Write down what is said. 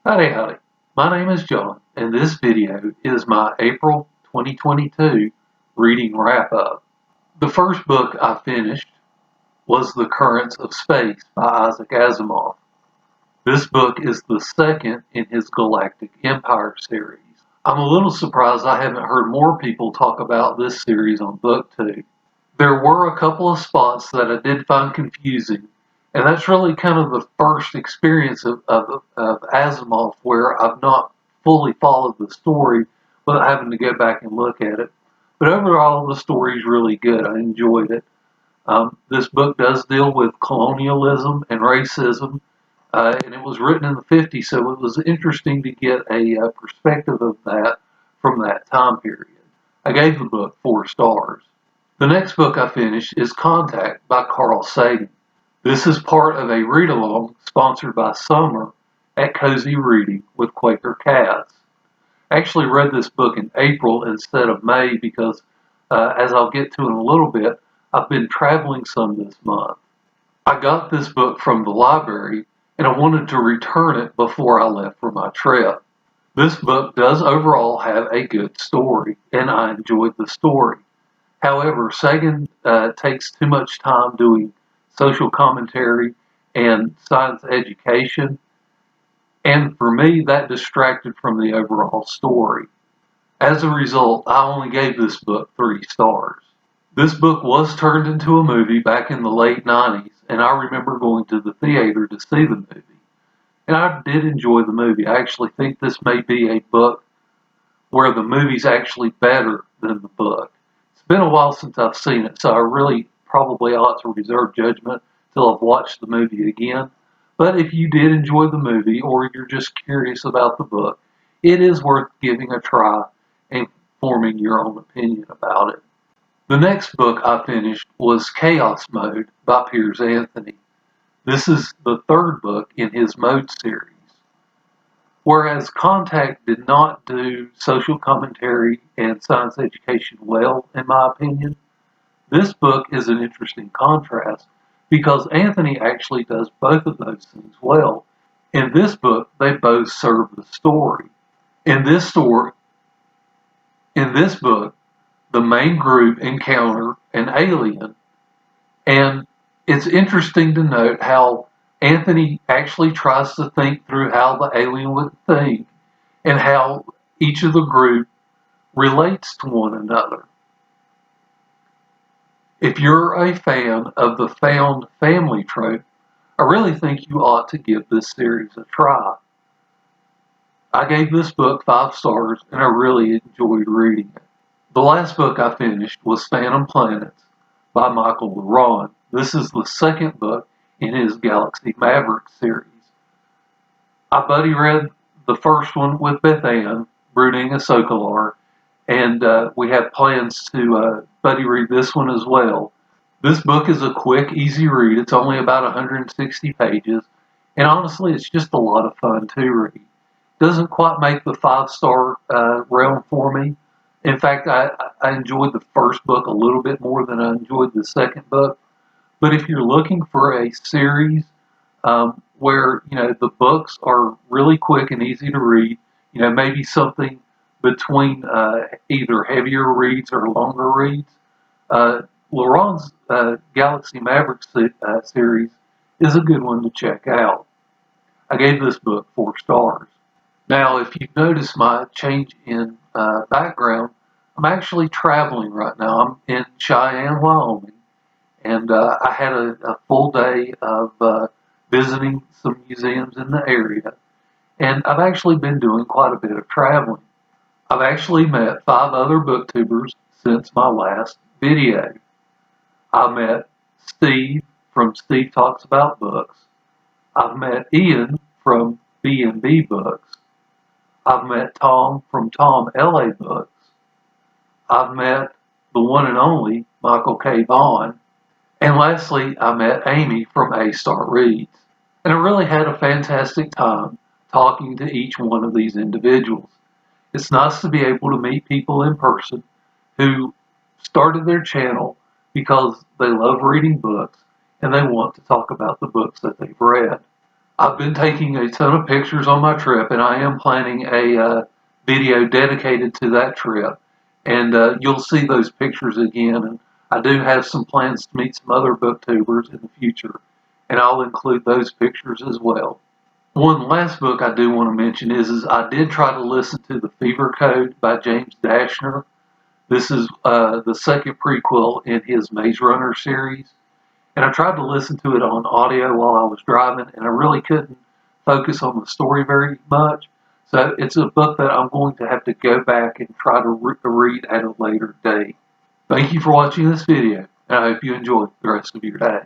Howdy howdy, my name is John and this video is my April 2022 reading wrap-up. The first book I finished was The Currents of Space by Isaac Asimov. This book is the second in his Galactic Empire series. I'm a little surprised I haven't heard more people talk about this series on BookTube. There were a couple of spots that I did find confusing, and that's really kind of the first experience of Asimov where I've not fully followed the story without having to go back and look at it. But overall, the story is really good. I enjoyed it. This book does deal with colonialism and racism, and it was written in the 50s, so it was interesting to get a perspective of that from that time period. I gave the book 4 stars. The next book I finished is Contact by Carl Sagan. This is part of a read-along sponsored by Summer at Cozy Reading with Quaker Cats. I actually read this book in April instead of May because, as I'll get to in a little bit, I've been traveling some this month. I got this book from the library and I wanted to return it before I left for my trip. This book does overall have a good story, and I enjoyed the story. However, Sagan takes too much time doing social commentary and science education, and for me, that distracted from the overall story. As a result, I only gave this book 3 stars. This book was turned into a movie back in the late 90s, and I remember going to the theater to see the movie. And I did enjoy the movie. I actually think this may be a book where the movie's actually better than the book. It's been a while since I've seen it, so I really probably ought to reserve judgment till I've watched the movie again. But if you did enjoy the movie, or you're just curious about the book, it is worth giving a try and forming your own opinion about it. The next book I finished was Chaos Mode by Piers Anthony. This is the 3rd book in his Mode series. Whereas Contact did not do social commentary and science education well, in my opinion, this book is an interesting contrast because Anthony actually does both of those things well. In this book, they both serve the story. In this book, the main group encounter an alien, and it's interesting to note how Anthony actually tries to think through how the alien would think and how each of the group relates to one another. If you're a fan of the found family trope, I really think you ought to give this series a try. I gave this book 5 stars and I really enjoyed reading it. The last book I finished was Phantom Planets by Michael Ronn. This is the 2nd book in his Galaxy Mavericks series. I buddy read the first one with Bethanne Bruninga-Socolar, and we have plans to buddy read this one as well. This book is a quick, easy read. It's only about 160 pages, and honestly, it's just a lot of fun to read. Doesn't quite make the 5-star realm for me. In fact, I enjoyed the first book a little bit more than I enjoyed the 2nd book. But if you're looking for a series where the books are really quick and easy to read, maybe something between either heavier reads or longer reads, Ronn's Galaxy Mavericks series is a good one to check out. I gave this book 4 stars. Now, if you've noticed my change in background, I'm actually traveling right now. I'm in Cheyenne, Wyoming, and I had a full day of visiting some museums in the area, and I've actually been doing quite a bit of traveling. I've actually met 5 other booktubers since my last video. I met Steve from Steve Talks About Books. I've met Ian from B&B Books. I've met Tom from Tom LA Books. I've met the one and only Michael K. Vaughn. And lastly, I met Amy from A-Star Reads. And I really had a fantastic time talking to each one of these individuals. It's nice to be able to meet people in person who started their channel because they love reading books and they want to talk about the books that they've read. I've been taking a ton of pictures on my trip, and I am planning a video dedicated to that trip. And you'll see those pictures again. And I do have some plans to meet some other booktubers in the future, and I'll include those pictures as well. One last book I do want to mention is I did try to listen to The Fever Code by James Daschner. This is the second prequel in his Maze Runner series. And I tried to listen to it on audio while I was driving, and I really couldn't focus on the story very much. So it's a book that I'm going to have to go back and try to read at a later date. Thank you for watching this video, and I hope you enjoy the rest of your day.